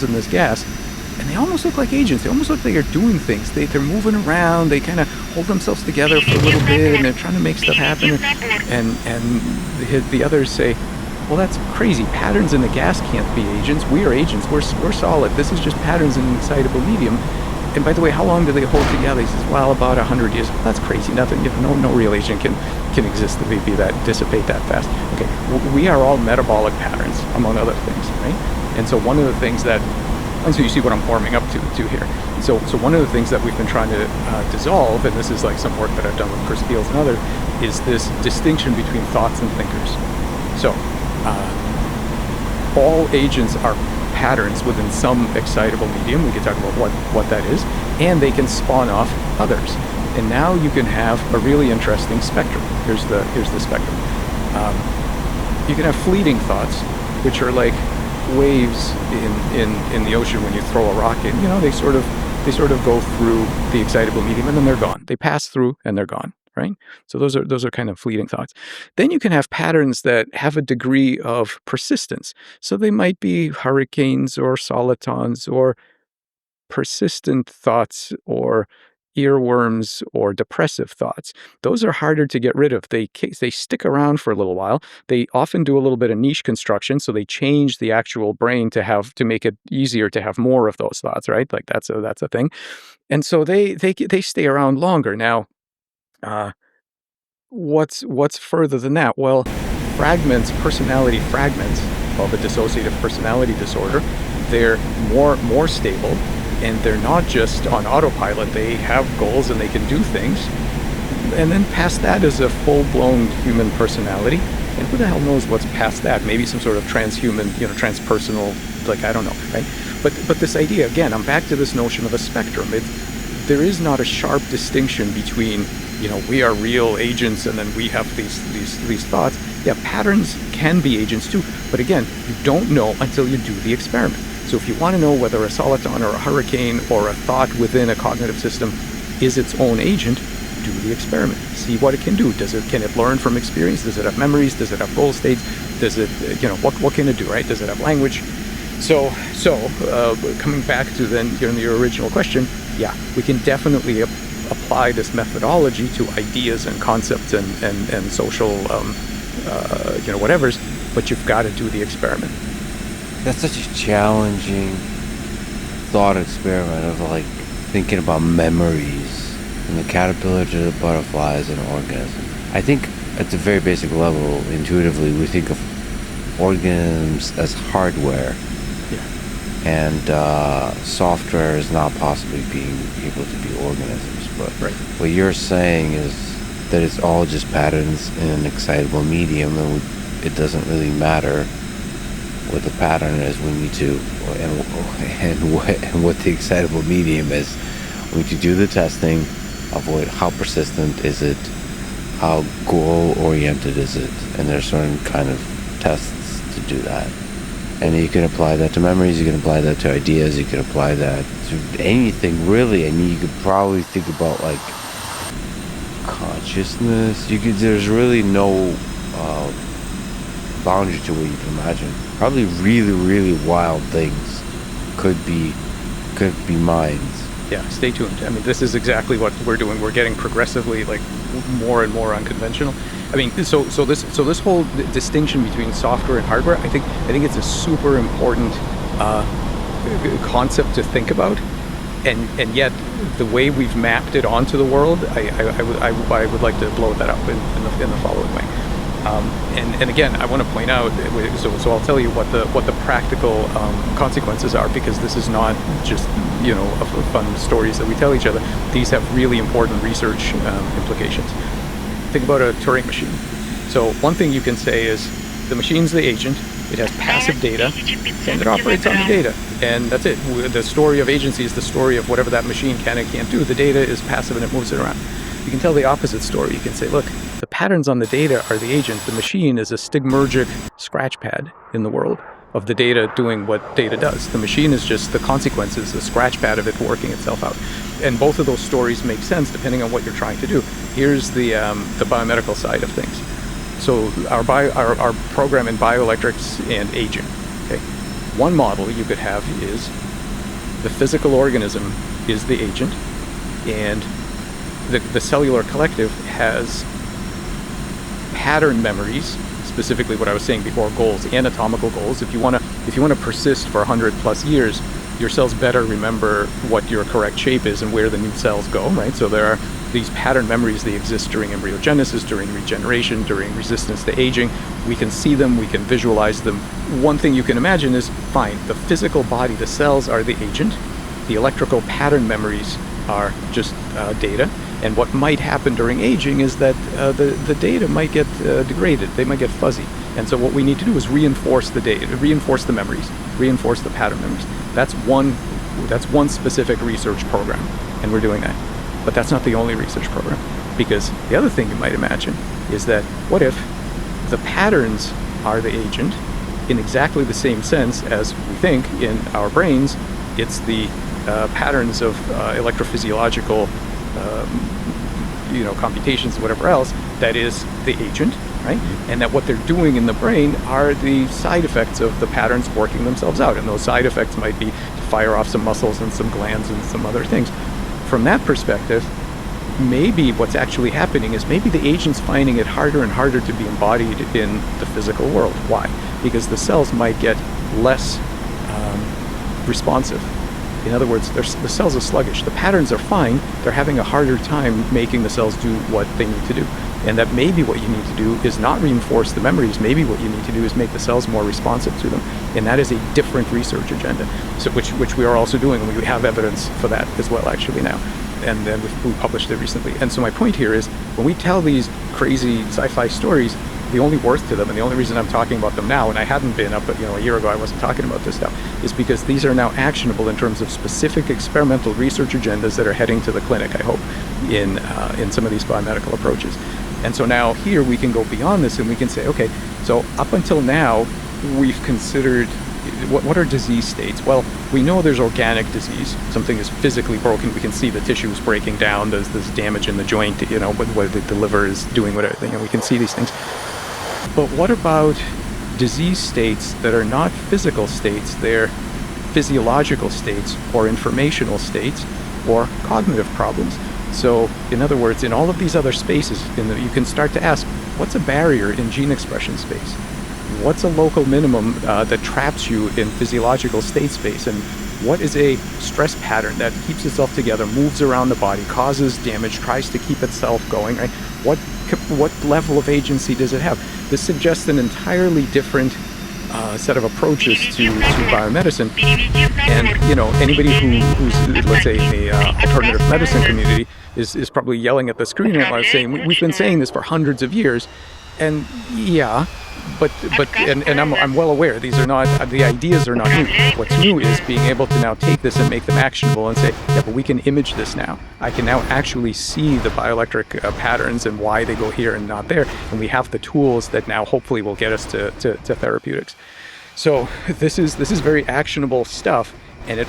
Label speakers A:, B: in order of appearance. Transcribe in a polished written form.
A: in this gas, and they almost look like agents. They almost look like they're doing things. They're moving around. They kind of hold themselves together for a little bit, and they're trying to make stuff happen. And the others say, well, that's crazy. Patterns in the gas can't be agents. We are agents. We're solid. This is just patterns in an excitable medium. And by the way, how long do they hold together? He says, well, about 100 years. Well, that's crazy. Nothing. No real agent can exist to be that, dissipate that fast. Okay, we are all metabolic patterns, among other things, right? And so one of the things that, and so you see what I'm warming up to here. So one of the things that we've been trying to dissolve, and this is like some work that I've done with Chris Beals and others, is this distinction between thoughts and thinkers. So all agents are patterns within some excitable medium. We can talk about what that is, and they can spawn off others. And now you can have a really interesting spectrum. Here's the spectrum. You can have fleeting thoughts, which are like waves in the ocean when you throw a rock in. They sort of go through the excitable medium and then they're gone. They pass through and they're gone. Right? So those are kind of fleeting thoughts. Then you can have patterns that have a degree of persistence. So they might be hurricanes or solitons or persistent thoughts or earworms or depressive thoughts. Those are harder to get rid of. They stick around for a little while. They often do a little bit of niche construction, so they change the actual brain to make it easier to have more of those thoughts, right? Like that's a thing. And so they stay around longer. Now, what's further than that? Well, personality fragments of a dissociative personality disorder, they're more stable, and they're not just on autopilot. They have goals and they can do things. And then past that is a full-blown human personality. And who the hell knows what's past that? Maybe some sort of transhuman, transpersonal, I don't know, right? But this idea, again, I'm back to this notion of a spectrum. There is not a sharp distinction between, we are real agents and then we have these thoughts. Yeah, patterns can be agents too, but again, you don't know until you do the experiment. So if you want to know whether a soliton or a hurricane or a thought within a cognitive system is its own agent, do the experiment. See what it can do. Can it learn from experience? Does it have memories? Does it have goal states? Does it, what can it do, right? Does it have language? So coming back to then your original question, yeah, we can definitely apply this methodology to ideas and concepts and social, whatevers, but you've got to do the experiment.
B: That's such a challenging thought experiment of thinking about memories from the caterpillar to the butterfly as an organism. I think at the very basic level, intuitively, we think of organisms as hardware. And software is not possibly being able to be organisms. But what you're saying is that it's all just patterns in an excitable medium, and it doesn't really matter what the pattern is. We need to, and what the excitable medium is. We need to do the testing of how persistent is it, how goal-oriented is it, and there's certain kind of tests to do that. And you can apply that to memories, you can apply that to ideas, you can apply that to anything really. And you could probably think about consciousness. There's really no boundary to what you can imagine. Probably really, really wild things could be minds.
A: Yeah, stay tuned. I mean, this is exactly what we're doing. We're getting progressively more and more unconventional. I mean, so this whole distinction between software and hardware, I think it's a super important concept to think about, and yet the way we've mapped it onto the world, I would like to blow that up in the following way. And again, I want to point out, so I'll tell you what the practical consequences are, because this is not just fun stories that we tell each other. These have really important research implications. Think about a Turing machine. So one thing you can say is the machine's the agent. It has passive data, and it operates on the data, and that's it. The story of agency is the story of whatever that machine can and can't do. The data is passive and it moves it around. You can tell the opposite story. You can say, look, the patterns on the data are the agent. The machine is a stigmergic scratch pad in the world of the data doing what data does. The machine is just the consequences, the scratch pad of it working itself out. And both of those stories make sense depending on what you're trying to do. Here's the biomedical side of things. So our program in bioelectrics and aging. Okay, one model you could have is the physical organism is the agent, and the cellular collective has pattern memories, specifically what I was saying before, goals, anatomical goals. If you want to persist for 100+ years, your cells better remember what your correct shape is and where the new cells go, right? So there are these pattern memories. They exist during embryogenesis, during regeneration, during resistance to aging. We can see them, we can visualize them. One thing you can imagine is, fine, the physical body, the cells are the agent. The electrical pattern memories are just data. And what might happen during aging is that the data might get degraded. They might get fuzzy. And so what we need to do is reinforce the data, reinforce the memories, reinforce the pattern memories. That's one specific research program, and we're doing that. But that's not the only research program, because the other thing you might imagine is that what if the patterns are the agent in exactly the same sense as we think in our brains? It's the patterns of electrophysiological computations, whatever else, that is the agent, right? And that what they're doing in the brain are the side effects of the patterns working themselves out. And those side effects might be to fire off some muscles and some glands and some other things. From that perspective, maybe what's actually happening is maybe the agent's finding it harder and harder to be embodied in the physical world. Why? Because the cells might get less responsive. In other words, the cells are sluggish. The patterns are fine. They're having a harder time making the cells do what they need to do. And that maybe what you need to do is not reinforce the memories. Maybe what you need to do is make the cells more responsive to them. And that is a different research agenda, so which we are also doing. And we have evidence for that as well, actually, now. And then we published it recently. And so my point here is, when we tell these crazy sci-fi stories, the only worth to them, and the only reason I'm talking about them now, and I hadn't been up, a year ago I wasn't talking about this stuff, is because these are now actionable in terms of specific experimental research agendas that are heading to the clinic, I hope, in some of these biomedical approaches. And so now here we can go beyond this and we can say, okay, so up until now we've considered what are disease states? Well, we know there's organic disease. Something is physically broken. We can see the tissues breaking down. There's damage in the joint, what the liver is doing, whatever. We can see these things. But what about disease states that are not physical states? They're physiological states or informational states or cognitive problems. So, in other words, in all of these other spaces, you can start to ask, what's a barrier in gene expression space? What's a local minimum that traps you in physiological state space? And what is a stress pattern that keeps itself together, moves around the body, causes damage, tries to keep itself going, right? What level of agency does it have? This suggests an entirely different set of approaches to biomedicine. And anybody who's let's say in the alternative medicine community is probably yelling at the screen right now saying, we've been saying this for hundreds of years. And yeah, but I'm well aware the ideas are not new. What's new is being able to now take this and make them actionable and say, yeah, but we can image this now. I can now actually see the bioelectric patterns and why they go here and not there. And we have the tools that now hopefully will get us to therapeutics. So this is very actionable stuff, and it